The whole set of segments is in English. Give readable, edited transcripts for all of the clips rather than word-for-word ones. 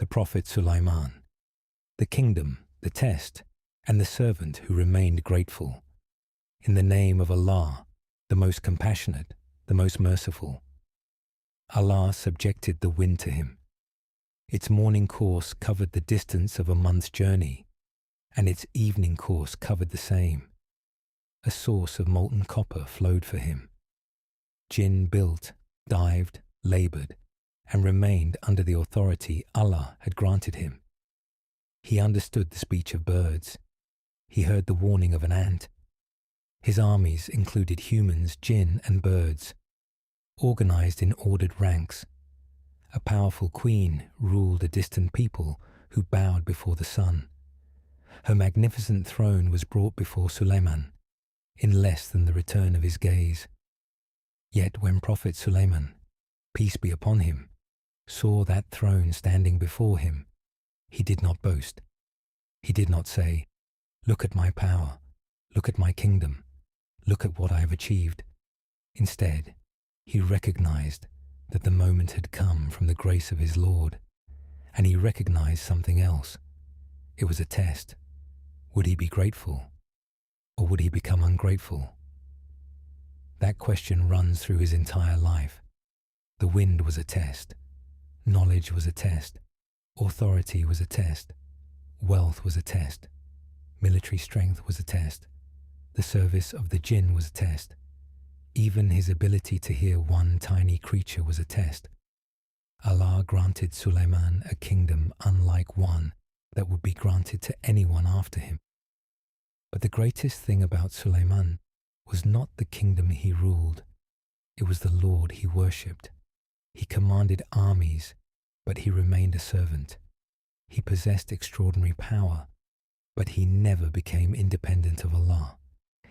the Prophet Sulaiman, the kingdom, the test, and the servant who remained grateful. In the name of Allah, the most compassionate, the most merciful. Allah subjected the wind to him. Its morning course covered the distance of a month's journey, and its evening course covered the same. A source of molten copper flowed for him. Jinn built, dived, labored, and remained under the authority Allah had granted him. He understood the speech of birds. He heard the warning of an ant. His armies included humans, jinn, and birds, organized in ordered ranks. A powerful queen ruled a distant people who bowed before the sun. Her magnificent throne was brought before Sulaiman in less than the return of his gaze. Yet when Prophet Sulaiman, peace be upon him, saw that throne standing before him, he did not boast. He did not say, "Look at my power, look at my kingdom, look at what I have achieved." Instead, he recognized that the moment had come from the grace of his Lord, and he recognized something else. It was a test. Would he be grateful, or would he become ungrateful? That question runs through his entire life. The wind was a test. Knowledge was a test. Authority was a test. Wealth was a test. Military strength was a test. The service of the jinn was a test. Even his ability to hear one tiny creature was a test. Allah granted Sulaiman a kingdom unlike one that would be granted to anyone after him. But the greatest thing about Sulaiman was not the kingdom he ruled. It was the Lord he worshipped. He commanded armies, but he remained a servant. He possessed extraordinary power, but he never became independent of Allah.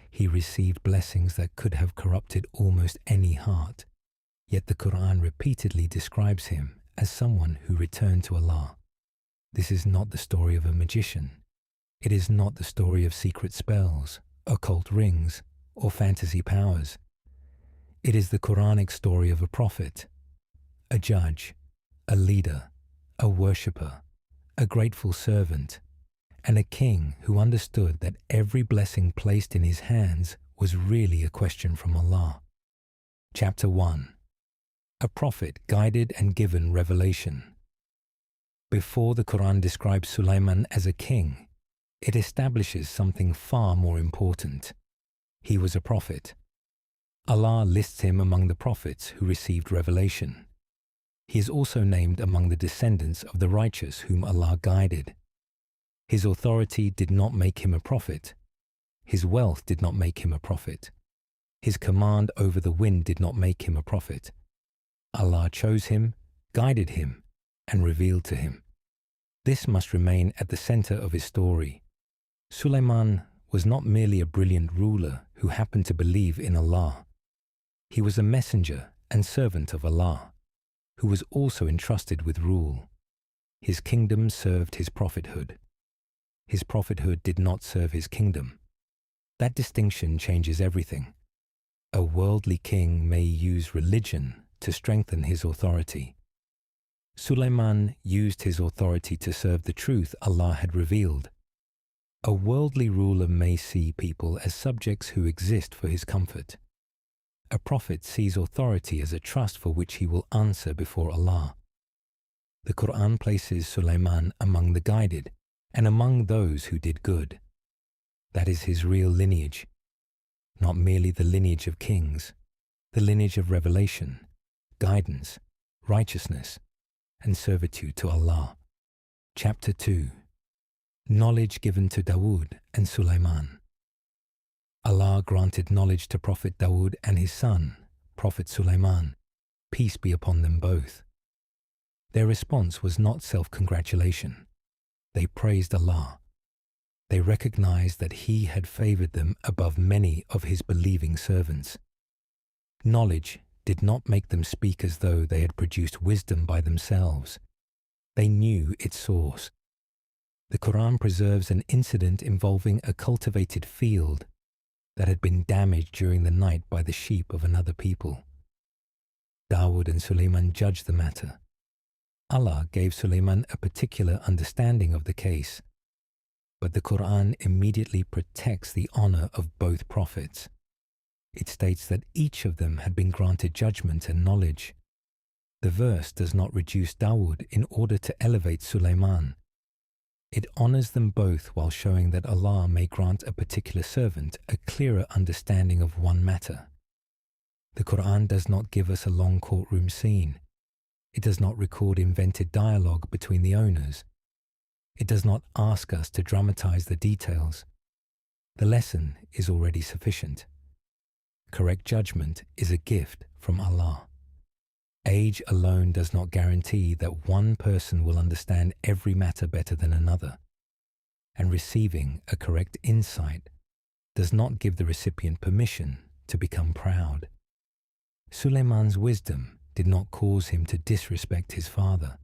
He received blessings that could have corrupted almost any heart, yet the Qur'an repeatedly describes him as someone who returned to Allah. This is not the story of a magician. It is not the story of secret spells, occult rings, or fantasy powers. It is the Quranic story of a prophet, a judge, a leader, a worshipper, a grateful servant, and a king who understood that every blessing placed in his hands was really a question from Allah. Chapter 1. A prophet guided and given revelation. Before the Quran describes Sulaiman as a king, it establishes something far more important. He was a prophet. Allah lists him among the prophets who received revelation. He is also named among the descendants of the righteous whom Allah guided. His authority did not make him a prophet. His wealth did not make him a prophet. His command over the wind did not make him a prophet. Allah chose him, guided him, and revealed to him. This must remain at the center of his story. Sulaiman was not merely a brilliant ruler who happened to believe in Allah. He was a messenger and servant of Allah, who was also entrusted with rule. His kingdom served his prophethood. His prophethood did not serve his kingdom. That distinction changes everything. A worldly king may use religion to strengthen his authority. Sulaiman used his authority to serve the truth Allah had revealed. A worldly ruler may see people as subjects who exist for his comfort. A prophet sees authority as a trust for which he will answer before Allah. The Qur'an places Sulaiman among the guided and among those who did good. That is his real lineage, not merely the lineage of kings, the lineage of revelation, guidance, righteousness, and servitude to Allah. Chapter 2. Knowledge given to Dawud and Sulaiman. Allah granted knowledge to Prophet Dawud and his son, Prophet Sulaiman, peace be upon them both. Their response was not self-congratulation. They praised Allah. They recognized that He had favored them above many of His believing servants. Knowledge did not make them speak as though they had produced wisdom by themselves. They knew its source. The Quran preserves an incident involving a cultivated field that had been damaged during the night by the sheep of another people. Dawud and Sulaiman judged the matter. Allah gave Sulaiman a particular understanding of the case, but the Qur'an immediately protects the honor of both prophets. It states that each of them had been granted judgment and knowledge. The verse does not reduce Dawud in order to elevate Sulaiman. It honors them both while showing that Allah may grant a particular servant a clearer understanding of one matter. The Qur'an does not give us a long courtroom scene. It does not record invented dialogue between the owners. It does not ask us to dramatize the details. The lesson is already sufficient. Correct judgment is a gift from Allah. Age alone does not guarantee that one person will understand every matter better than another, and receiving a correct insight does not give the recipient permission to become proud. Sulaiman's wisdom did not cause him to disrespect his father.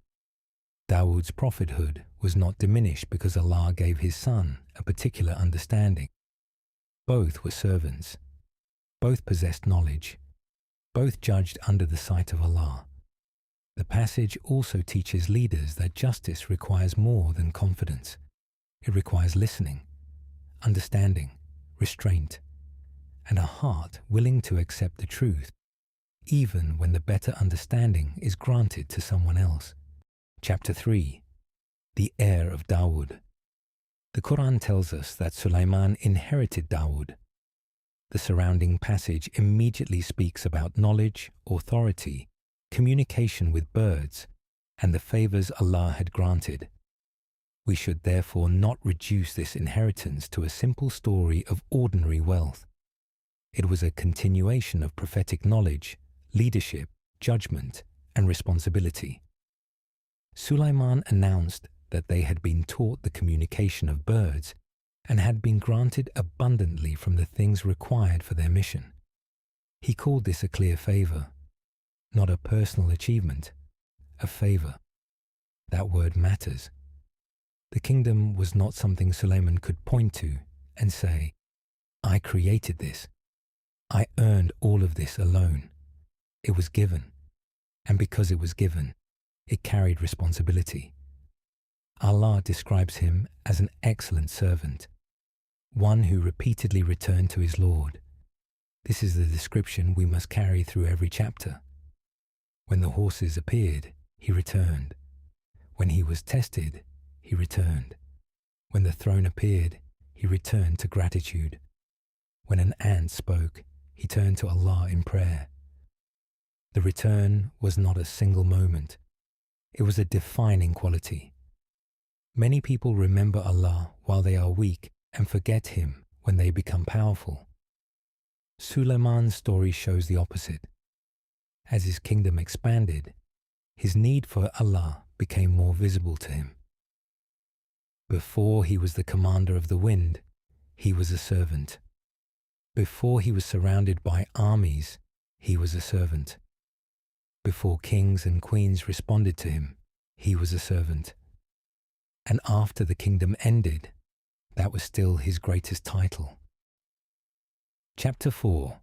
Dawud's prophethood was not diminished because Allah gave his son a particular understanding. Both were servants. Both possessed knowledge. Both judged under the sight of Allah. The passage also teaches leaders that justice requires more than confidence. It requires listening, understanding, restraint, and a heart willing to accept the truth, even when the better understanding is granted to someone else. Chapter 3. The heir of Dawud. The Qur'an tells us that Sulaiman inherited Dawud. The surrounding passage immediately speaks about knowledge, authority, communication with birds, and the favors Allah had granted. We should therefore not reduce this inheritance to a simple story of ordinary wealth. It was a continuation of prophetic knowledge, leadership, judgment, and responsibility. Sulaiman announced that they had been taught the communication of birds and had been granted abundantly from the things required for their mission. He called this a clear favor, not a personal achievement, a favor. That word matters. The kingdom was not something Sulaiman could point to and say, "I created this. I earned all of this alone." It was given, and because it was given, it carried responsibility. Allah describes him as an excellent servant, one who repeatedly returned to his Lord. This is the description we must carry through every chapter. When the horses appeared, he returned. When he was tested, he returned. When the throne appeared, he returned to gratitude. When an ant spoke, he turned to Allah in prayer. The return was not a single moment. It was a defining quality. Many people remember Allah while they are weak and forget Him when they become powerful. Sulaiman's story shows the opposite. As his kingdom expanded, his need for Allah became more visible to him. Before he was the commander of the wind, he was a servant. Before he was surrounded by armies, he was a servant. Before kings and queens responded to him, he was a servant. And after the kingdom ended, that was still his greatest title. Chapter 4.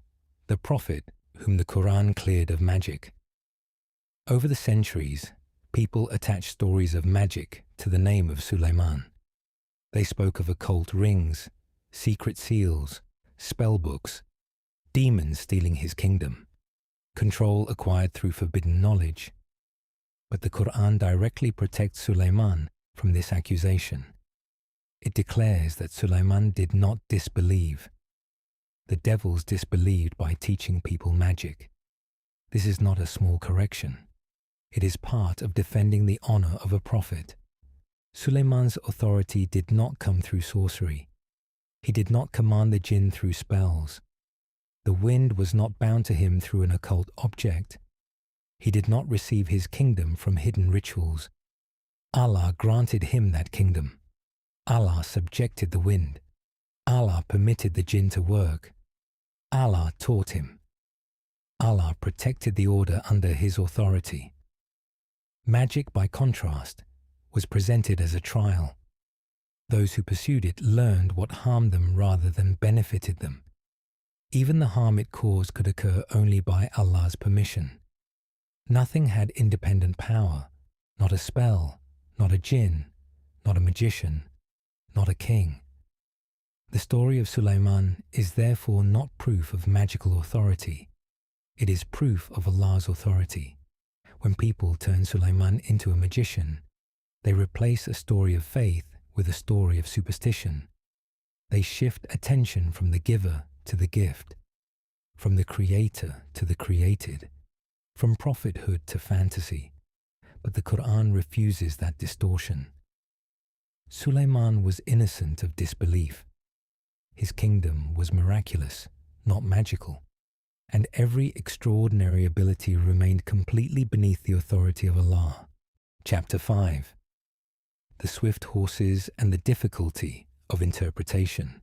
The Prophet whom the Qur'an cleared of magic. Over the centuries, people attached stories of magic to the name of Sulaiman. They spoke of occult rings, secret seals, spell books, demons stealing his kingdom, control acquired through forbidden knowledge. But the Qur'an directly protects Sulaiman from this accusation. It declares that Sulaiman did not disbelieve. The devils disbelieved by teaching people magic. This is not a small correction. It is part of defending the honor of a prophet. Sulaiman's authority did not come through sorcery. He did not command the jinn through spells. The wind was not bound to him through an occult object. He did not receive his kingdom from hidden rituals. Allah granted him that kingdom. Allah subjected the wind. Allah permitted the jinn to work. Allah taught him. Allah protected the order under his authority. Magic, by contrast, was presented as a trial. Those who pursued it learned what harmed them rather than benefited them. Even the harm it caused could occur only by Allah's permission. Nothing had independent power. not a spell, not a jinn, not a magician, not a king. The story of Sulaiman is therefore not proof of magical authority. It is proof of Allah's authority. When people turn Sulaiman into a magician, they replace a story of faith with a story of superstition. They shift attention from the giver to the gift, from the creator to the created, from prophethood to fantasy. But the Qur'an refuses that distortion. Sulaiman was innocent of disbelief. His kingdom was miraculous, not magical, and every extraordinary ability remained completely beneath the authority of Allah. Chapter 5. The swift horses and the difficulty of interpretation.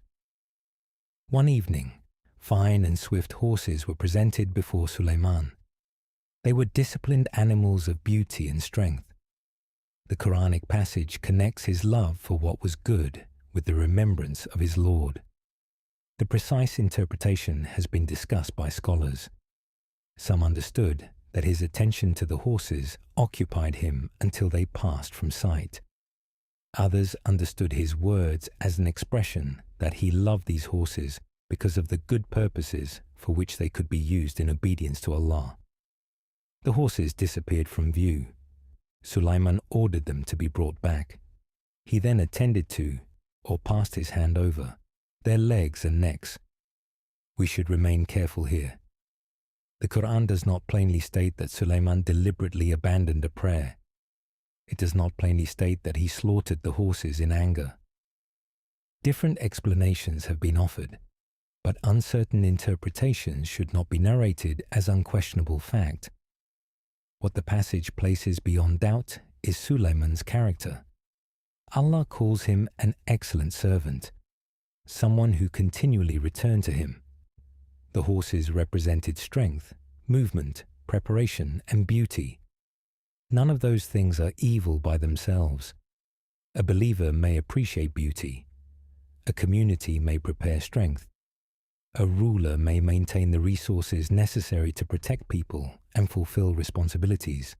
One evening, fine and swift horses were presented before Sulaiman. They were disciplined animals of beauty and strength. The Quranic passage connects his love for what was good with the remembrance of his Lord. The precise interpretation has been discussed by scholars. Some understood that his attention to the horses occupied him until they passed from sight. Others understood his words as an expression that he loved these horses because of the good purposes for which they could be used in obedience to Allah. The horses disappeared from view. Sulaiman ordered them to be brought back. He then attended to, or passed his hand over, their legs and necks. We should remain careful here. The Qur'an does not plainly state that Sulaiman deliberately abandoned a prayer. It does not plainly state that he slaughtered the horses in anger. Different explanations have been offered, but uncertain interpretations should not be narrated as unquestionable fact. What the passage places beyond doubt is Sulaiman's character. Allah calls him an excellent servant, someone who continually returned to him. The horses represented strength, movement, preparation, and beauty. None of those things are evil by themselves. A believer may appreciate beauty. A community may prepare strength. A ruler may maintain the resources necessary to protect people and fulfill responsibilities.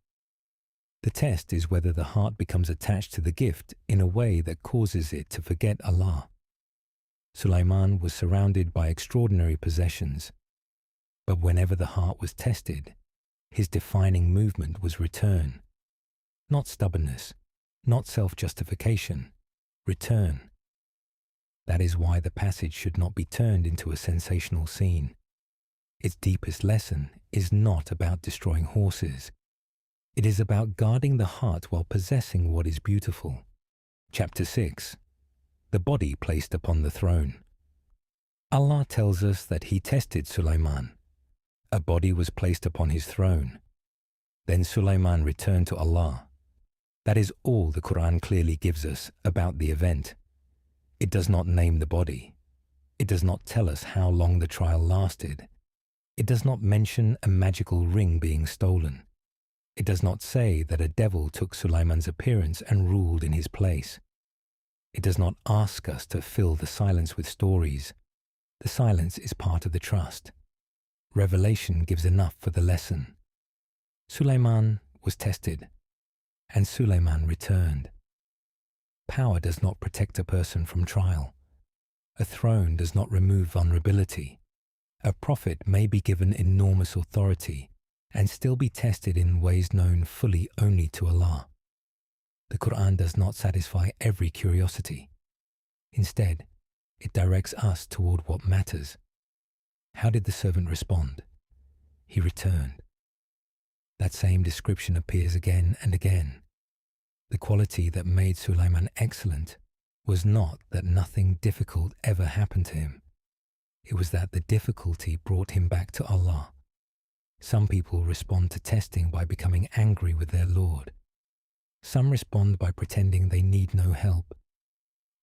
The test is whether the heart becomes attached to the gift in a way that causes it to forget Allah. Sulaiman was surrounded by extraordinary possessions, but whenever the heart was tested, his defining movement was return. Not stubbornness, not self-justification, return. That is why the passage should not be turned into a sensational scene. Its deepest lesson is not about destroying horses. It is about guarding the heart while possessing what is beautiful. Chapter 6. The body placed upon the throne. Allah tells us that He tested Sulaiman. A body was placed upon his throne. Then Sulaiman returned to Allah. That is all the Qur'an clearly gives us about the event. It does not name the body. It does not tell us how long the trial lasted. It does not mention a magical ring being stolen. It does not say that a devil took Sulaiman's appearance and ruled in his place. It does not ask us to fill the silence with stories. The silence is part of the trust. Revelation gives enough for the lesson. Sulaiman was tested, and Sulaiman returned. Power does not protect a person from trial. A throne does not remove vulnerability. A prophet may be given enormous authority and still be tested in ways known fully only to Allah. The Qur'an does not satisfy every curiosity. Instead, it directs us toward what matters. How did the servant respond? He returned. That same description appears again and again. The quality that made Sulaiman excellent was not that nothing difficult ever happened to him. It was that the difficulty brought him back to Allah. Some people respond to testing by becoming angry with their Lord. Some respond by pretending they need no help.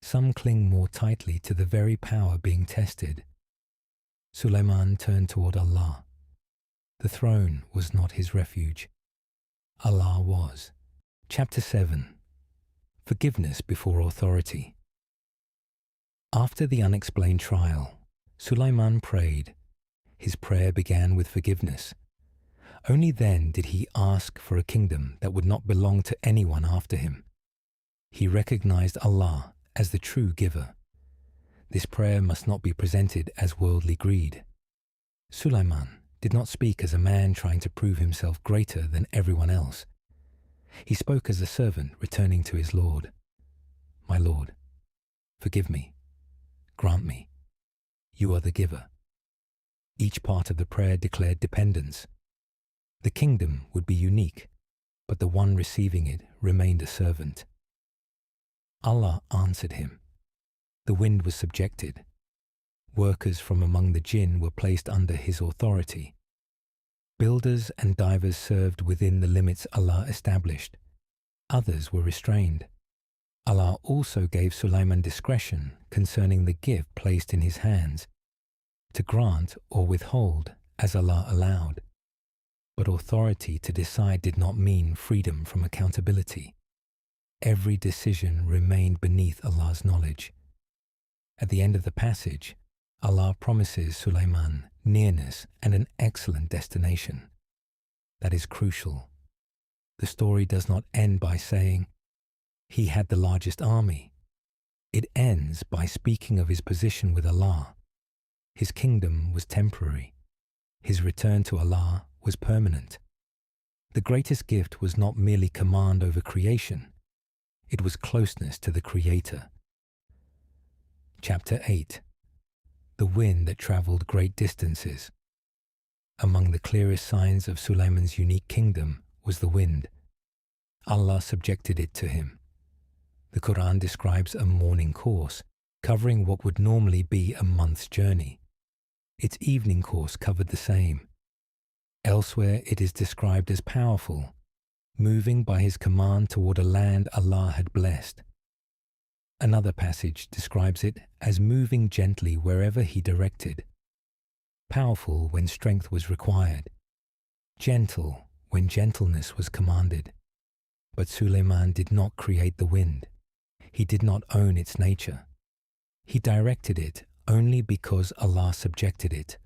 Some cling more tightly to the very power being tested. Sulaiman turned toward Allah. The throne was not his refuge. Allah was. Chapter 7. Forgiveness before authority. After the unexplained trial, Sulaiman prayed. His prayer began with forgiveness. Only then did he ask for a kingdom that would not belong to anyone after him. He recognized Allah as the true giver. This prayer must not be presented as worldly greed. Sulaiman did not speak as a man trying to prove himself greater than everyone else. He spoke as a servant returning to his Lord. My Lord, forgive me, grant me. You are the giver. Each part of the prayer declared dependence. The kingdom would be unique, but the one receiving it remained a servant. Allah answered him. The wind was subjected. Workers from among the jinn were placed under his authority. Builders and divers served within the limits Allah established. Others were restrained. Allah also gave Sulaiman discretion concerning the gift placed in his hands, to grant or withhold as Allah allowed. But authority to decide did not mean freedom from accountability. Every decision remained beneath Allah's knowledge. At the end of the passage, Allah promises Sulaiman nearness and an excellent destination. That is crucial. The story does not end by saying, he had the largest army. It ends by speaking of his position with Allah. His kingdom was temporary. His return to Allah was permanent. The greatest gift was not merely command over creation. It was closeness to the Creator. Chapter 8. The wind that travelled great distances. Among the clearest signs of Sulaiman's unique kingdom was the wind. Allah subjected it to him. The Qur'an describes a morning course, covering what would normally be a month's journey. Its evening course covered the same. Elsewhere it is described as powerful, moving by his command toward a land Allah had blessed. Another passage describes it as moving gently wherever he directed. Powerful when strength was required. Gentle when gentleness was commanded. But Sulaiman did not create the wind. He did not own its nature. He directed it only because Allah subjected it.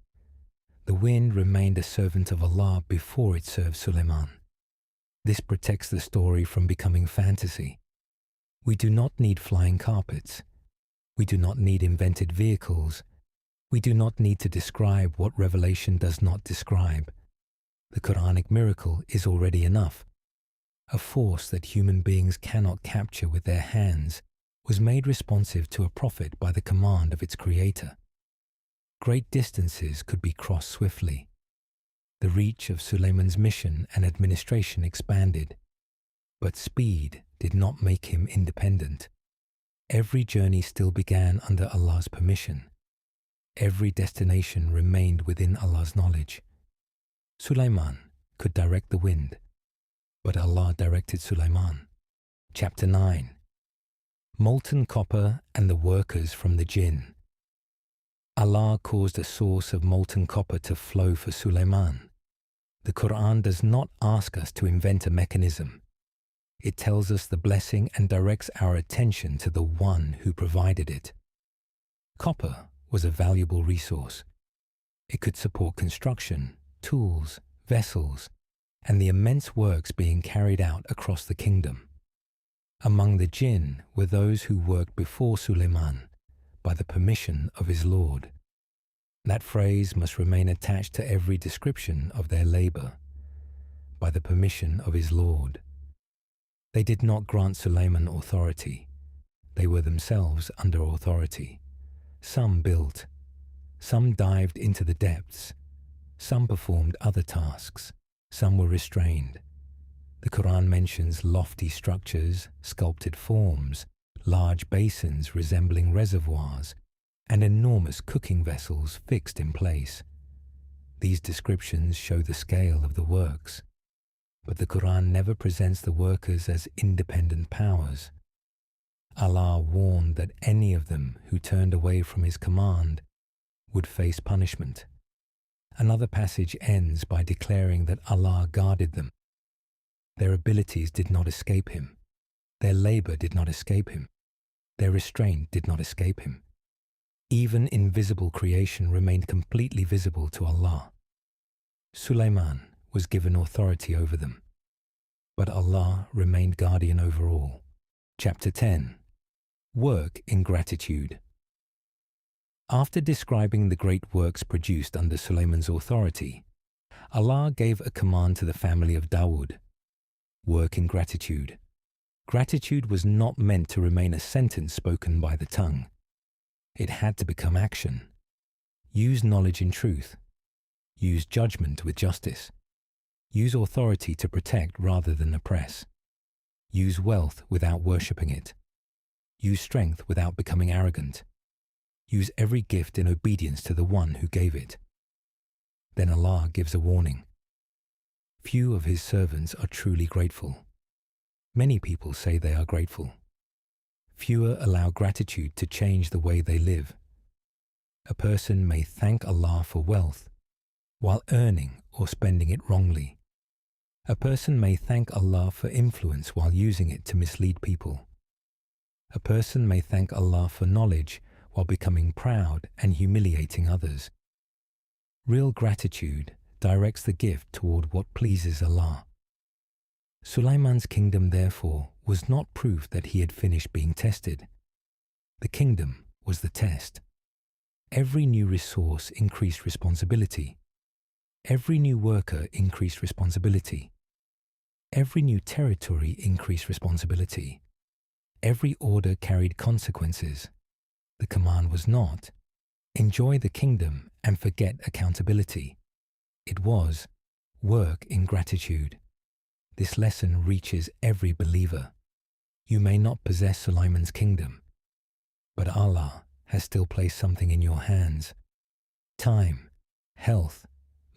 The wind remained a servant of Allah before it served Sulaiman. This protects the story from becoming fantasy. We do not need flying carpets. We do not need invented vehicles. We do not need to describe what Revelation does not describe. The Quranic miracle is already enough. A force that human beings cannot capture with their hands was made responsive to a prophet by the command of its creator. Great distances could be crossed swiftly. The reach of Sulaiman's mission and administration expanded, but speed did not make him independent. Every journey still began under Allah's permission. Every destination remained within Allah's knowledge. Sulaiman could direct the wind, but Allah directed Sulaiman. Chapter 9. Molten copper and the workers from the Jinn. Allah caused a source of molten copper to flow for Sulaiman. The Qur'an does not ask us to invent a mechanism. It tells us the blessing and directs our attention to the one who provided it. Copper was a valuable resource. It could support construction, tools, vessels, and the immense works being carried out across the kingdom. Among the jinn were those who worked before Sulaiman by the permission of his Lord. That phrase must remain attached to every description of their labor. By the permission of his Lord. They did not grant Sulaiman authority. They were themselves under authority. Some built. Some dived into the depths. Some performed other tasks. Some were restrained. The Quran mentions lofty structures, sculpted forms, large basins resembling reservoirs, and enormous cooking vessels fixed in place. These descriptions show the scale of the works, but the Quran never presents the workers as independent powers. Allah warned that any of them who turned away from his command would face punishment. Another passage ends by declaring that Allah guarded them. Their abilities did not escape him. Their labor did not escape him. Their restraint did not escape him. Even invisible creation remained completely visible to Allah. Sulaiman was given authority over them, but Allah remained guardian over all. Chapter 10. Work in Gratitude. After describing the great works produced under Sulaiman's authority, Allah gave a command to the family of Dawud. Work in gratitude. Gratitude was not meant to remain a sentence spoken by the tongue. It had to become action. Use knowledge in truth. Use judgment with justice. Use authority to protect rather than oppress. Use wealth without worshipping it. Use strength without becoming arrogant. Use every gift in obedience to the one who gave it. Then Allah gives a warning. Few of His servants are truly grateful. Many people say they are grateful. Fewer allow gratitude to change the way they live. A person may thank Allah for wealth while earning or spending it wrongly. A person may thank Allah for influence while using it to mislead people. A person may thank Allah for knowledge while becoming proud and humiliating others. Real gratitude directs the gift toward what pleases Allah. Sulaiman's kingdom, therefore, was not proof that he had finished being tested. The kingdom was the test. Every new resource increased responsibility. Every new worker increased responsibility. Every new territory increased responsibility. Every order carried consequences. The command was not, enjoy the kingdom and forget accountability. It was, work in gratitude. This lesson reaches every believer. You may not possess Sulaiman's kingdom, but Allah has still placed something in your hands. Time, health,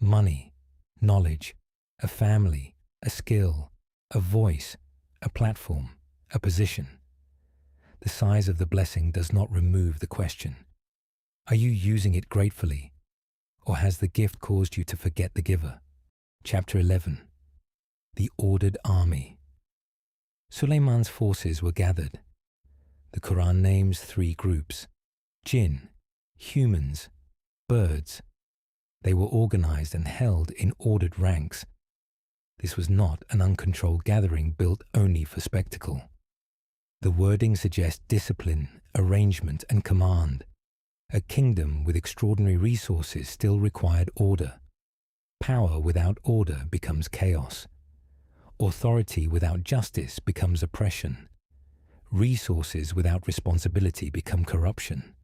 money, knowledge, a family, a skill, a voice, a platform, a position. The size of the blessing does not remove the question. Are you using it gratefully, or has the gift caused you to forget the giver? Chapter 11. The Ordered Army. Sulaiman's forces were gathered. The Qur'an names 3 groups: Jinn, humans, birds. They were organized and held in ordered ranks. This was not an uncontrolled gathering built only for spectacle. The wording suggests discipline, arrangement, and command. A kingdom with extraordinary resources still required order. Power without order becomes chaos. Authority without justice becomes oppression. Resources without responsibility become corruption.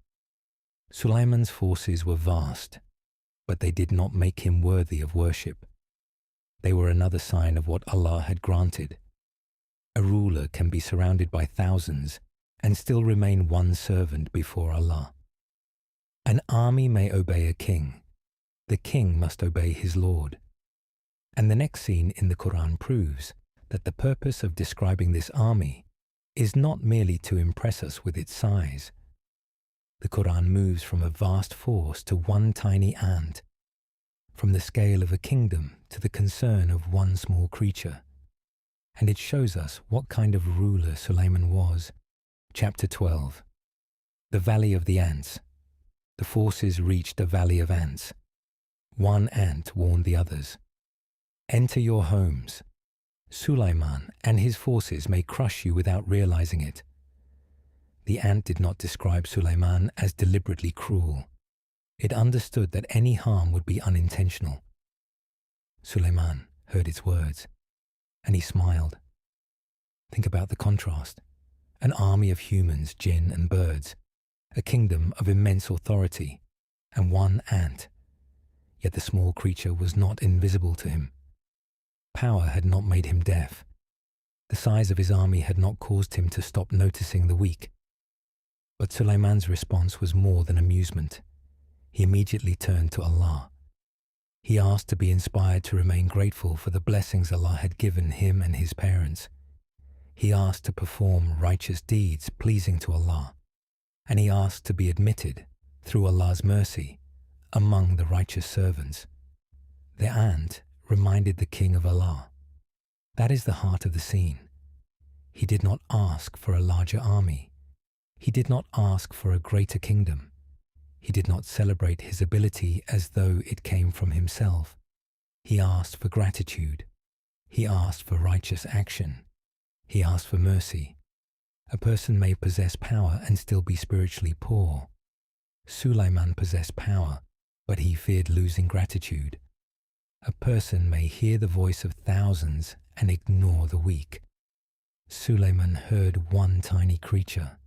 Sulaiman's forces were vast, but they did not make him worthy of worship. They were another sign of what Allah had granted. A ruler can be surrounded by thousands and still remain one servant before Allah. An army may obey a king. The king must obey his Lord. And the next scene in the Quran proves that the purpose of describing this army is not merely to impress us with its size. The Quran moves from a vast force to one tiny ant, from the scale of a kingdom to the concern of one small creature. And it shows us what kind of ruler Sulaiman was. Chapter 12. The Valley of the Ants. The forces reached a valley of ants. One ant warned the others. Enter your homes. Sulaiman and his forces may crush you without realizing it. The ant did not describe Sulaiman as deliberately cruel. It understood that any harm would be unintentional. Sulaiman heard its words, and he smiled. Think about the contrast. An army of humans, jinn, and birds, a kingdom of immense authority, and one ant. Yet the small creature was not invisible to him. Power had not made him deaf. The size of his army had not caused him to stop noticing the weak. But Sulaiman's response was more than amusement. He immediately turned to Allah. He asked to be inspired to remain grateful for the blessings Allah had given him and his parents. He asked to perform righteous deeds pleasing to Allah, and he asked to be admitted, through Allah's mercy, among the righteous servants. The ant reminded the king of Allah. That is the heart of the scene. He did not ask for a larger army. He did not ask for a greater kingdom. He did not celebrate his ability as though it came from himself. He asked for gratitude. He asked for righteous action. He asked for mercy. A person may possess power and still be spiritually poor. Sulaiman possessed power, but he feared losing gratitude. A person may hear the voice of thousands and ignore the weak. Sulaiman heard one tiny creature.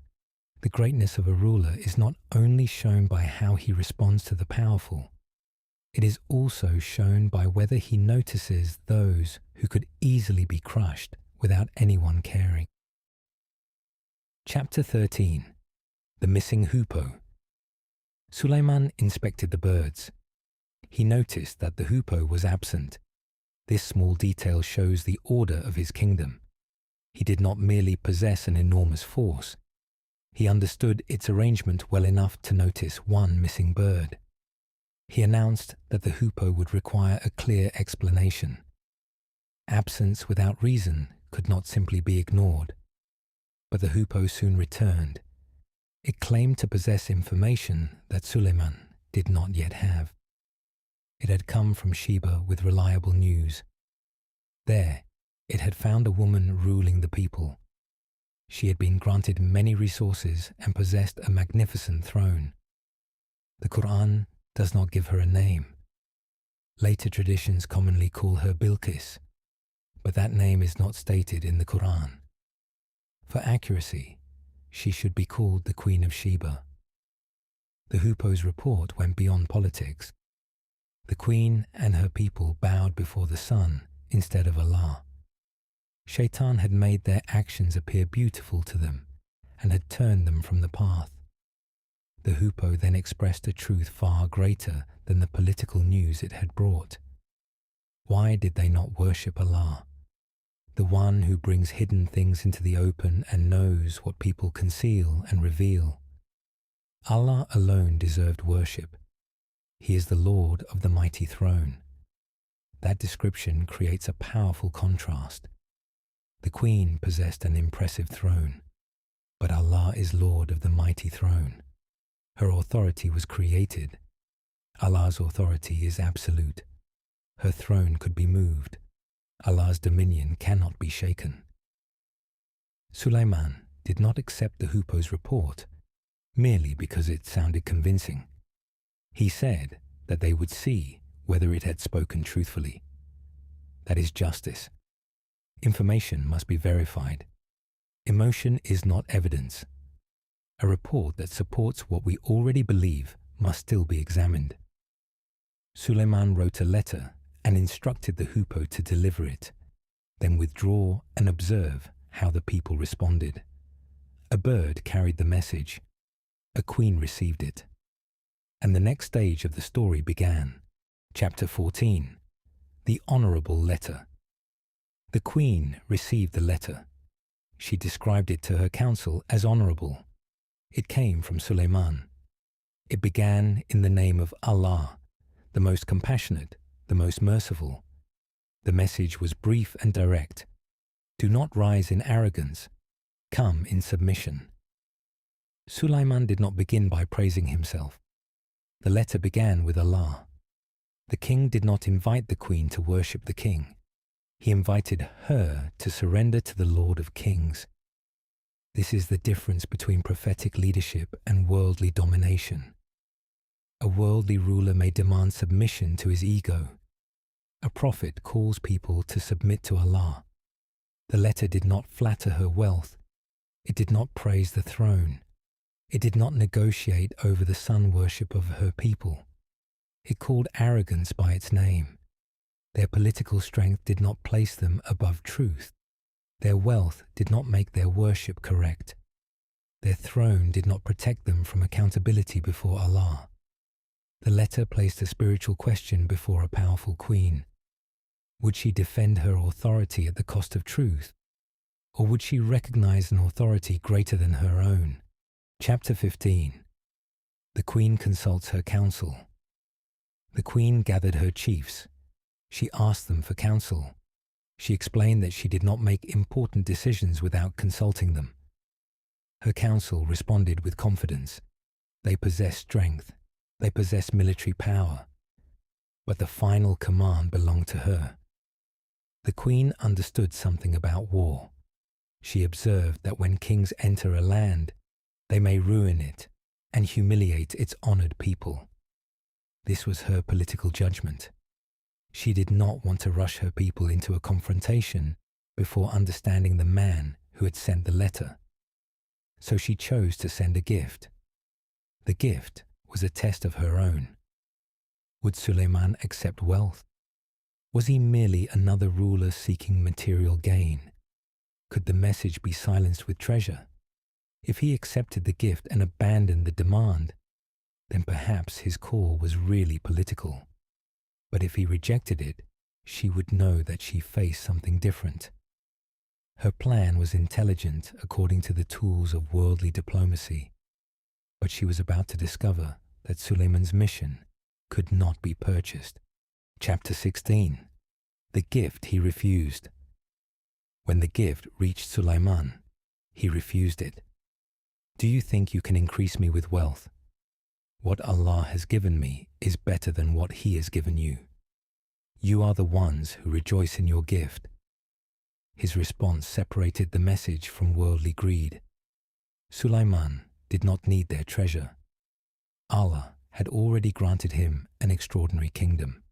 The greatness of a ruler is not only shown by how he responds to the powerful, it is also shown by whether he notices those who could easily be crushed without anyone caring. Chapter 13. The Missing Hoopoe. Sulaiman inspected the birds. He noticed that the hoopoe was absent. This small detail shows the order of his kingdom. He did not merely possess an enormous force. He understood its arrangement well enough to notice one missing bird. He announced that the hoopoe would require a clear explanation. Absence without reason could not simply be ignored. But the hoopoe soon returned. It claimed to possess information that Sulaiman did not yet have. It had come from Sheba with reliable news. There, it had found a woman ruling the people. She had been granted many resources and possessed a magnificent throne. The Qur'an does not give her a name. Later traditions commonly call her Bilqis, but that name is not stated in the Qur'an. For accuracy, she should be called the Queen of Sheba. The hoopoe's report went beyond politics. The queen and her people bowed before the sun instead of Allah. Shaitan had made their actions appear beautiful to them and had turned them from the path. The hoopoe then expressed a truth far greater than the political news it had brought. Why did they not worship Allah, the one who brings hidden things into the open and knows what people conceal and reveal? Allah alone deserved worship. He is the Lord of the mighty throne. That description creates a powerful contrast. The queen possessed an impressive throne, but Allah is Lord of the mighty throne. Her authority was created. Allah's authority is absolute. Her throne could be moved. Allah's dominion cannot be shaken. Sulaiman did not accept the hoopoe's report merely because it sounded convincing. He said that they would see whether it had spoken truthfully. That is justice. Information must be verified. Emotion is not evidence. A report that supports what we already believe must still be examined. Sulaiman wrote a letter and instructed the hoopoe to deliver it, then withdraw and observe how the people responded. A bird carried the message. A queen received it. And the next stage of the story began. Chapter 14. The Honorable Letter. The queen received the letter. She described it to her council as honorable. It came from Sulaiman. It began in the name of Allah, the most compassionate, the most merciful. The message was brief and direct. Do not rise in arrogance. Come in submission. Sulaiman did not begin by praising himself. The letter began with Allah. The king did not invite the queen to worship the king. He invited her to surrender to the Lord of Kings. This is the difference between prophetic leadership and worldly domination. A worldly ruler may demand submission to his ego. A prophet calls people to submit to Allah. The letter did not flatter her wealth. It did not praise the throne. It did not negotiate over the sun worship of her people. It called arrogance by its name. Their political strength did not place them above truth. Their wealth did not make their worship correct. Their throne did not protect them from accountability before Allah. The letter placed a spiritual question before a powerful queen. Would she defend her authority at the cost of truth? Or would she recognize an authority greater than her own? Chapter 15. The queen consults her council. The queen gathered her chiefs. She asked them for counsel. She explained that she did not make important decisions without consulting them. Her council responded with confidence. They possess strength. They possess military power. but the final command belonged to her. The queen understood something about war. She observed that when kings enter a land, they may ruin it and humiliate its honored people. This was her political judgment. She did not want to rush her people into a confrontation before understanding the man who had sent the letter. So she chose to send a gift. The gift was a test of her own. Would Sulaiman accept wealth? Was he merely another ruler seeking material gain? Could the message be silenced with treasure? If he accepted the gift and abandoned the demand, then perhaps his call was really political. But if he rejected it, she would know that she faced something different. Her plan was intelligent according to the tools of worldly diplomacy, but she was about to discover that Sulaiman's mission could not be purchased. Chapter 16. The gift he refused. When the gift reached Sulaiman, he refused it. Do you think you can increase me with wealth? What Allah has given me is better than what He has given you. You are the ones who rejoice in your gift. His response separated the message from worldly greed. Sulaiman did not need their treasure. Allah had already granted him an extraordinary kingdom.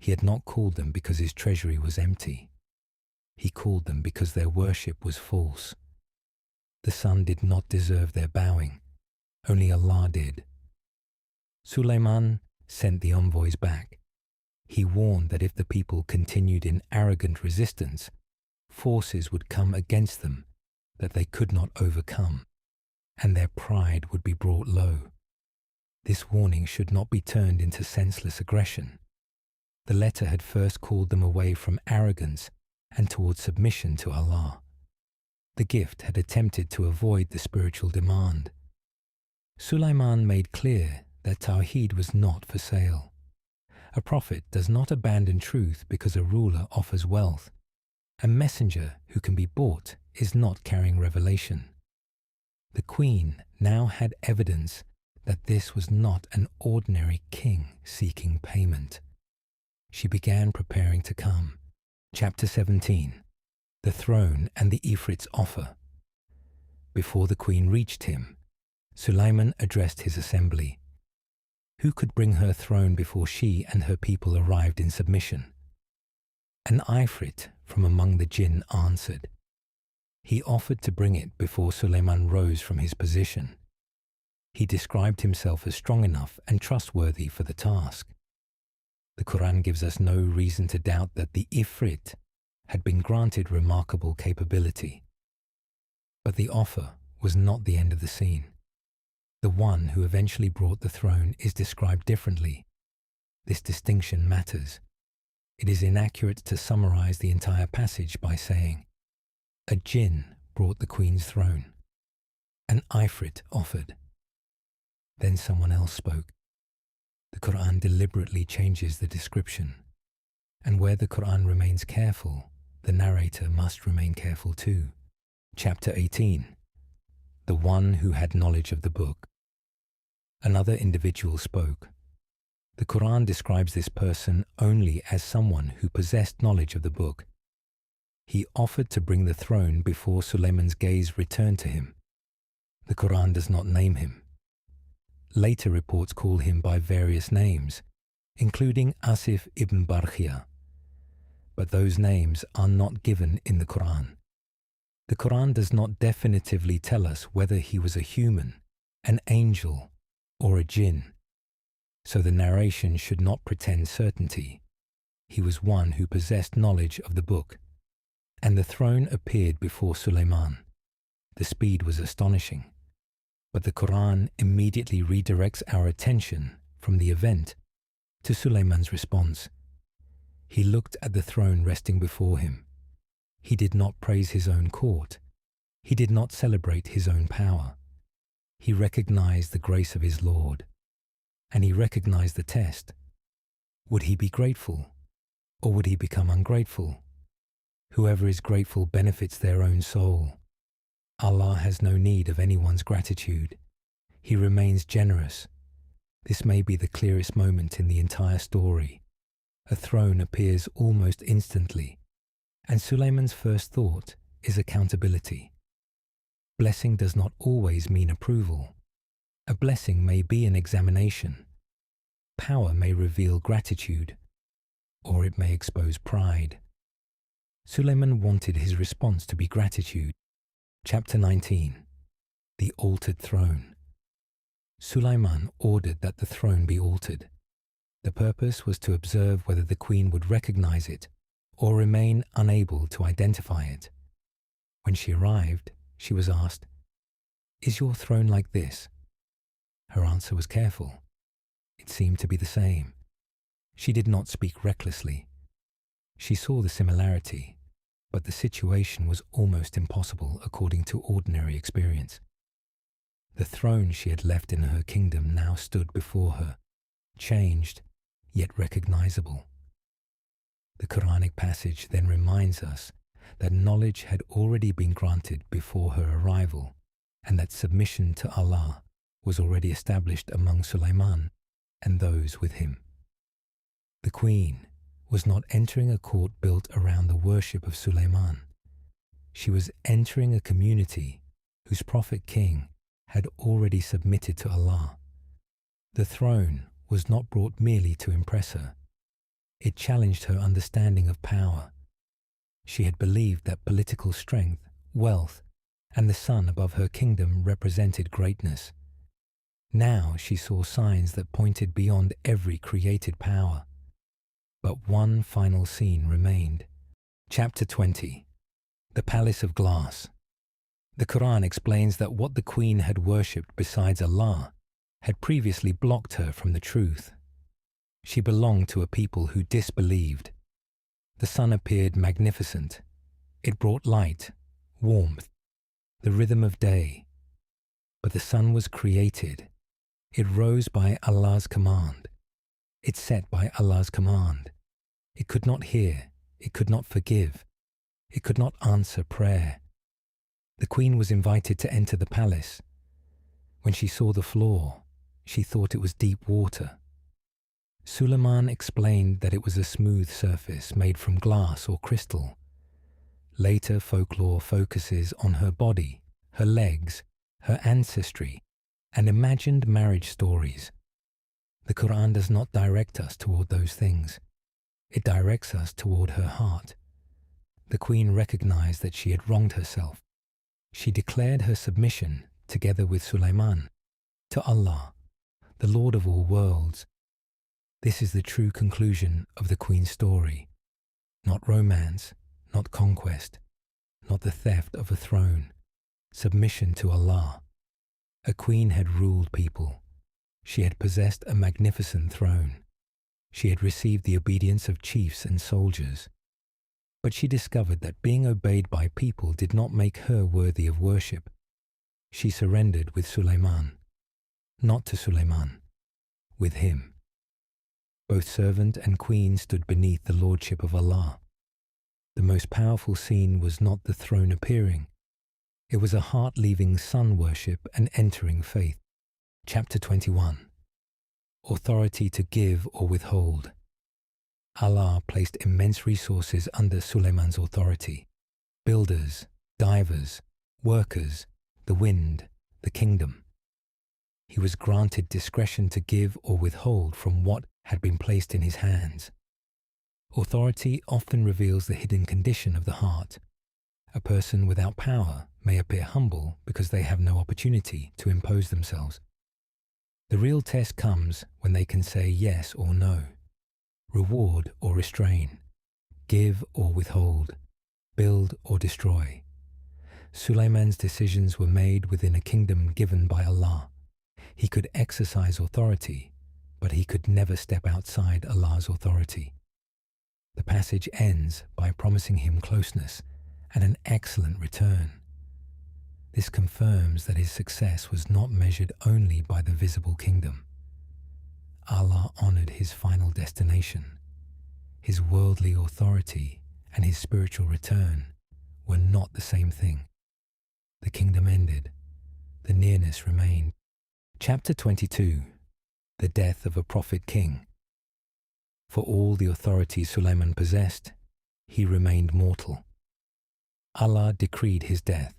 He had not called them because his treasury was empty. He called them because their worship was false. The sun did not deserve their bowing. Only Allah did. Sulaiman sent the envoys back. He warned that if the people continued in arrogant resistance, forces would come against them that they could not overcome, and their pride would be brought low. This warning should not be turned into senseless aggression. The letter had first called them away from arrogance and towards submission to Allah. The gift had attempted to avoid the spiritual demand. Sulaiman made clear that Tawheed was not for sale. A prophet does not abandon truth because a ruler offers wealth. A messenger who can be bought is not carrying revelation. The queen now had evidence that this was not an ordinary king seeking payment. She began preparing to come. Chapter 17. The throne and the Ifrit's offer. Before the queen reached him, Sulaiman addressed his assembly. Who could bring her throne before she and her people arrived in submission? An Ifrit from among the Jinn answered. He offered to bring it before Sulaiman rose from his position. He described himself as strong enough and trustworthy for the task. The Qur'an gives us no reason to doubt that the Ifrit had been granted remarkable capability. But the offer was not the end of the scene. The one who eventually brought the throne is described differently. This distinction matters. It is inaccurate to summarize the entire passage by saying, a Jinn brought the queen's throne. An Ifrit offered. Then someone else spoke. The Qur'an deliberately changes the description. And where the Qur'an remains careful, the narrator must remain careful too. Chapter 18. The one who had knowledge of the book. Another individual spoke. The Qur'an describes this person only as someone who possessed knowledge of the book. He offered to bring the throne before Sulaiman's gaze returned to him. The Qur'an does not name him. Later reports call him by various names, including Asif ibn Barkhia. But those names are not given in the Qur'an. The Qur'an does not definitively tell us whether he was a human, an angel, or a jinn. So the narration should not pretend certainty. He was one who possessed knowledge of the book. And the throne appeared before Sulaiman. The speed was astonishing. But the Qur'an immediately redirects our attention from the event to Sulaiman's response. He looked at the throne resting before him. He did not praise his own court. He did not celebrate his own power. He recognized the grace of his Lord. And he recognized the test. Would he be grateful, or would he become ungrateful? Whoever is grateful benefits their own soul. Allah has no need of anyone's gratitude. He remains generous. This may be the clearest moment in the entire story. A throne appears almost instantly, and Sulaiman's first thought is accountability. Blessing does not always mean approval. A blessing may be an examination. Power may reveal gratitude, or it may expose pride. Sulaiman wanted his response to be gratitude. Chapter 19. The Altered Throne. Sulaiman ordered that the throne be altered. The purpose was to observe whether the queen would recognize it or remain unable to identify it. When she arrived, she was asked, "Is your throne like this?" Her answer was careful. It seemed to be the same. She did not speak recklessly. She saw the similarity, but the situation was almost impossible according to ordinary experience. The throne she had left in her kingdom now stood before her, changed, yet recognizable. The Quranic passage then reminds us that knowledge had already been granted before her arrival, and that submission to Allah was already established among Sulaiman and those with him. The queen was not entering a court built around the worship of Sulaiman. She was entering a community whose prophet king had already submitted to Allah. The throne was not brought merely to impress her. It challenged her understanding of power. She had believed that political strength, wealth, and the sun above her kingdom represented greatness. Now she saw signs that pointed beyond every created power. But one final scene remained. Chapter 20. The Palace of Glass. The Quran explains that what the queen had worshipped besides Allah had previously blocked her from the truth. She belonged to a people who disbelieved. The sun appeared magnificent. It brought light, warmth, the rhythm of day. But the sun was created. It rose by Allah's command. It set by Allah's command. It could not hear. It could not forgive. It could not answer prayer. The queen was invited to enter the palace. When she saw the floor, she thought it was deep water. Sulaiman explained that it was a smooth surface made from glass or crystal. Later folklore focuses on her body, her legs, her ancestry, and imagined marriage stories. The Quran does not direct us toward those things. It directs us toward her heart. The queen recognized that she had wronged herself. She declared her submission, together with Sulaiman, to Allah, the Lord of all worlds. This is the true conclusion of the queen's story. Not romance, not conquest, not the theft of a throne. Submission to Allah. A queen had ruled people. She had possessed a magnificent throne. She had received the obedience of chiefs and soldiers. But she discovered that being obeyed by people did not make her worthy of worship. She surrendered with Sulaiman. Not to Sulaiman, with him. Both servant and queen stood beneath the lordship of Allah. The most powerful scene was not the throne appearing. It was a heart leaving sun worship and entering faith. Chapter 21. Authority to give or withhold. Allah placed immense resources under Sulaiman's authority. Builders, divers, workers, the wind, the kingdom. He was granted discretion to give or withhold from what had been placed in his hands. Authority often reveals the hidden condition of the heart. A person without power may appear humble because they have no opportunity to impose themselves. The real test comes when they can say yes or no, reward or restrain, give or withhold, build or destroy. Sulaiman's decisions were made within a kingdom given by Allah. He could exercise authority, but he could never step outside Allah's authority. The passage ends by promising him closeness and an excellent return. This confirms that his success was not measured only by the visible kingdom. Allah honored his final destination. His worldly authority and his spiritual return were not the same thing. The kingdom ended. The nearness remained. Chapter 22. the death of a prophet king. For all the authority Sulaiman possessed, he remained mortal. Allah decreed his death.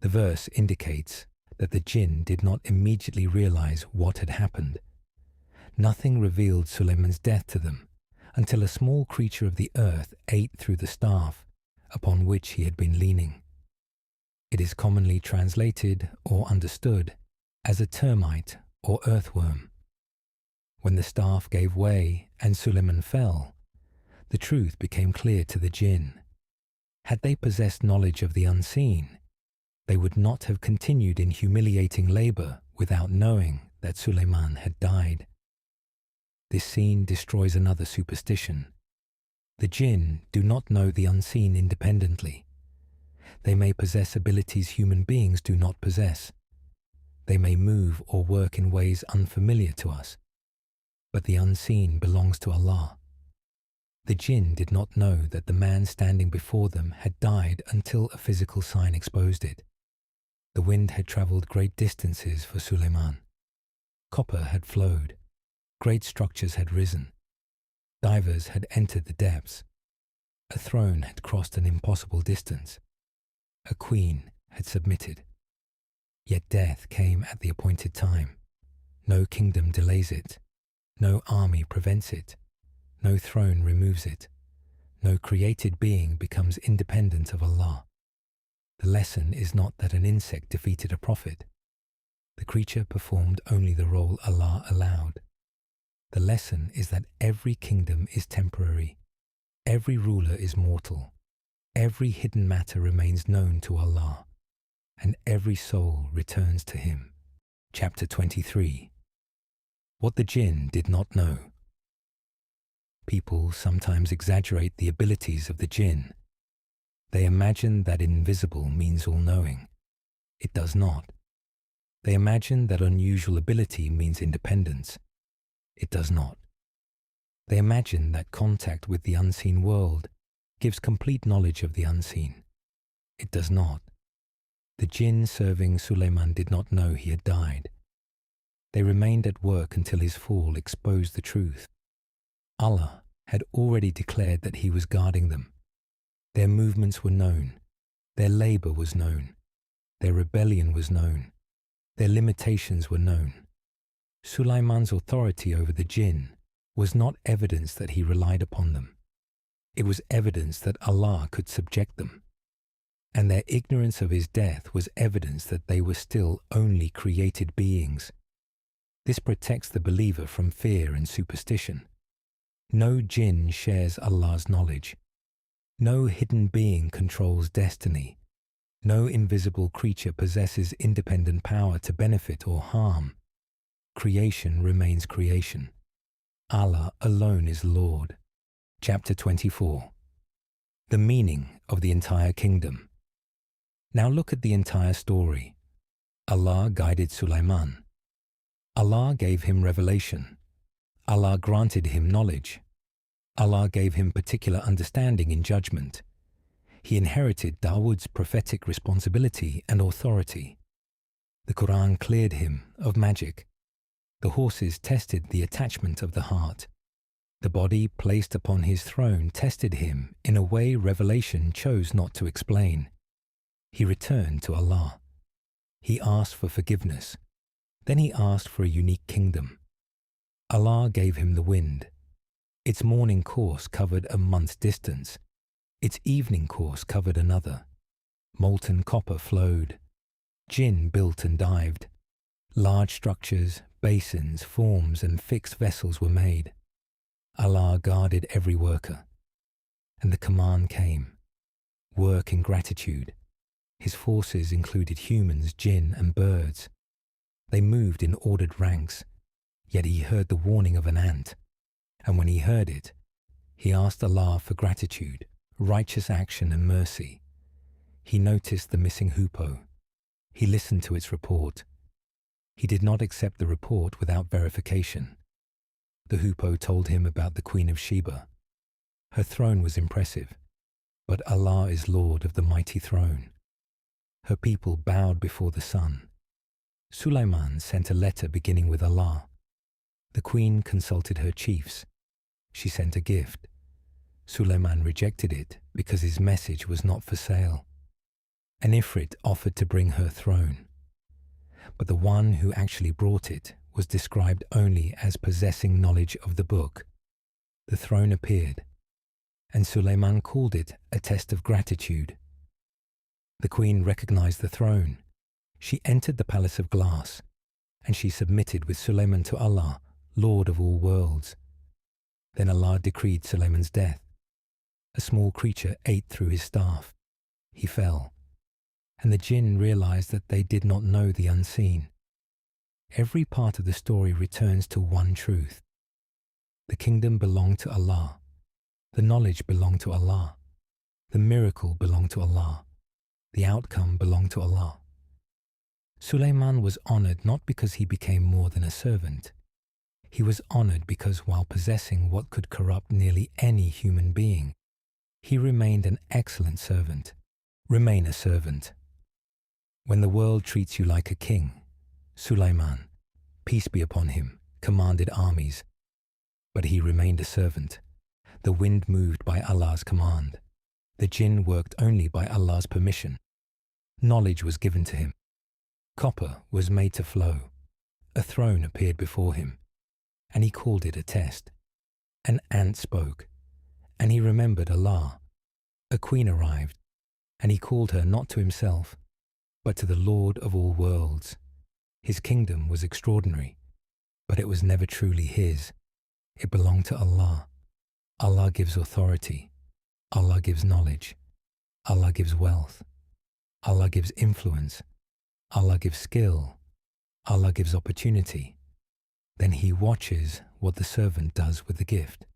The verse indicates that the jinn did not immediately realize what had happened. Nothing revealed Sulaiman's death to them until a small creature of the earth ate through the staff upon which he had been leaning. It is commonly translated or understood as a termite or earthworm. When the staff gave way and Sulaiman fell, the truth became clear to the jinn. Had they possessed knowledge of the unseen, they would not have continued in humiliating labor without knowing that Sulaiman had died. This scene destroys another superstition. The jinn do not know the unseen independently. They may possess abilities human beings do not possess. They may move or work in ways unfamiliar to us, but the unseen belongs to Allah. The jinn did not know that the man standing before them had died until a physical sign exposed it. The wind had travelled great distances for Sulaiman. Copper had flowed. Great structures had risen. Divers had entered the depths. A throne had crossed an impossible distance. A queen had submitted. Yet death came at the appointed time. No kingdom delays it. No army prevents it. No throne removes it. No created being becomes independent of Allah. The lesson is not that an insect defeated a prophet. The creature performed only the role Allah allowed. The lesson is that every kingdom is temporary. Every ruler is mortal. Every hidden matter remains known to Allah, and every soul returns to Him. Chapter 23. What the jinn did not know. People sometimes exaggerate the abilities of the jinn. They imagine that invisible means all-knowing. It does not. They imagine that unusual ability means independence. It does not. They imagine that contact with the unseen world gives complete knowledge of the unseen. It does not. The jinn serving Sulaiman did not know he had died. They remained at work until his fall exposed the truth. Allah had already declared that He was guarding them. Their movements were known. Their labor was known. Their rebellion was known. Their limitations were known. Sulaiman's authority over the jinn was not evidence that he relied upon them. It was evidence that Allah could subject them. And their ignorance of his death was evidence that they were still only created beings. This protects the believer from fear and superstition. No jinn shares Allah's knowledge. No hidden being controls destiny. No invisible creature possesses independent power to benefit or harm. Creation remains creation. Allah alone is Lord. Chapter 24. The meaning of the entire kingdom. Now look at the entire story. Allah guided Sulaiman. Allah gave him revelation. Allah granted him knowledge. Allah gave him particular understanding in judgment. He inherited Dawud's prophetic responsibility and authority. The Qur'an cleared him of magic. The horses tested the attachment of the heart. The body placed upon his throne tested him in a way revelation chose not to explain. He returned to Allah. He asked for forgiveness. Then he asked for a unique kingdom. Allah gave him the wind. Its morning course covered a month's distance. Its evening course covered another. Molten copper flowed. Jinn built and dived. Large structures, basins, forms, and fixed vessels were made. Allah guarded every worker. And the command came. Work in gratitude. His forces included humans, jinn, and birds. They moved in ordered ranks, yet he heard the warning of an ant. And when he heard it, he asked Allah for gratitude, righteous action, and mercy. He noticed the missing hoopoe. He listened to its report. He did not accept the report without verification. The hoopoe told him about the Queen of Sheba. Her throne was impressive, but Allah is Lord of the mighty throne. Her people bowed before the sun. Sulaiman sent a letter beginning with Allah. The queen consulted her chiefs. She sent a gift. Sulaiman rejected it because his message was not for sale. An Ifrit offered to bring her throne, but the one who actually brought it was described only as possessing knowledge of the book. The throne appeared, and Sulaiman called it a test of gratitude. The queen recognized the throne. She entered the palace of glass, and she submitted with Sulaiman to Allah, Lord of all worlds. Then Allah decreed Sulaiman's death. A small creature ate through his staff. He fell, and the Jinn realized that they did not know the unseen. Every part of the story returns to one truth. The kingdom belonged to Allah. The knowledge belonged to Allah. The miracle belonged to Allah. The outcome belonged to Allah. Sulaiman was honored not because he became more than a servant. He was honored because while possessing what could corrupt nearly any human being, he remained an excellent servant. Remain a servant. When the world treats you like a king, Sulaiman, peace be upon him, commanded armies. But he remained a servant. The wind moved by Allah's command. The Jinn worked only by Allah's permission. Knowledge was given to him. Copper was made to flow. A throne appeared before him, and he called it a test. An ant spoke, and he remembered Allah. A queen arrived, and he called her not to himself, but to the Lord of all worlds. His kingdom was extraordinary, but it was never truly his. It belonged to Allah. Allah gives authority. Allah gives knowledge. Allah gives wealth. Allah gives influence. Allah gives skill. Allah gives opportunity. Then He watches what the servant does with the gift.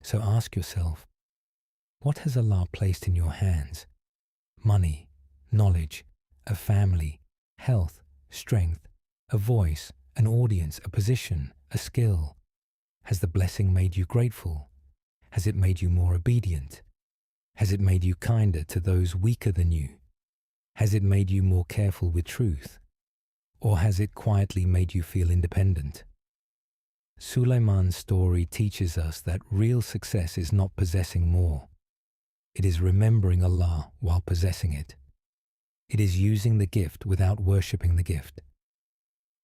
So ask yourself, what has Allah placed in your hands? Money, knowledge, a family, health, strength, a voice, an audience, a position, a skill. Has the blessing made you grateful? Has it made you more obedient? Has it made you kinder to those weaker than you? Has it made you more careful with truth? Or has it quietly made you feel independent? Sulaiman's story teaches us that real success is not possessing more. It is remembering Allah while possessing it. It is using the gift without worshipping the gift.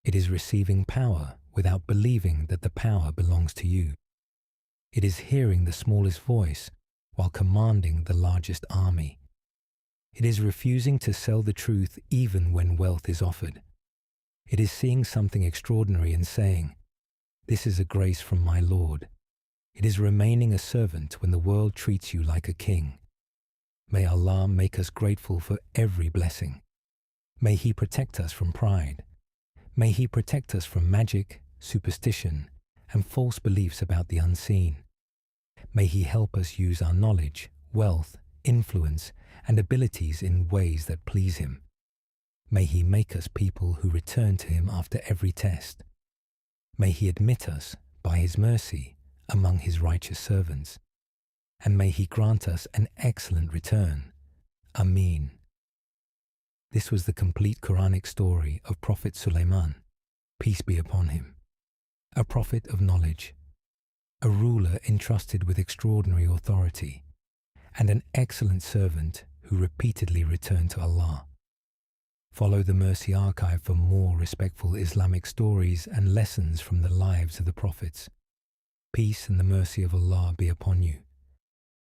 It is receiving power without believing that the power belongs to you. It is hearing the smallest voice while commanding the largest army. It is refusing to sell the truth even when wealth is offered. It is seeing something extraordinary and saying, "This is a grace from my Lord." It is remaining a servant when the world treats you like a king. May Allah make us grateful for every blessing. May He protect us from pride. May He protect us from magic, superstition, and false beliefs about the unseen. May He help us use our knowledge, wealth, influence, and abilities in ways that please Him. May He make us people who return to Him after every test. May He admit us, by His mercy, among His righteous servants. And may He grant us an excellent return. Ameen. This was the complete Quranic story of Prophet Sulaiman, peace be upon him. A prophet of knowledge, a ruler entrusted with extraordinary authority, and an excellent servant who repeatedly returned to Allah. Follow the Mercy Archive for more respectful Islamic stories and lessons from the lives of the prophets. Peace and the mercy of Allah be upon you.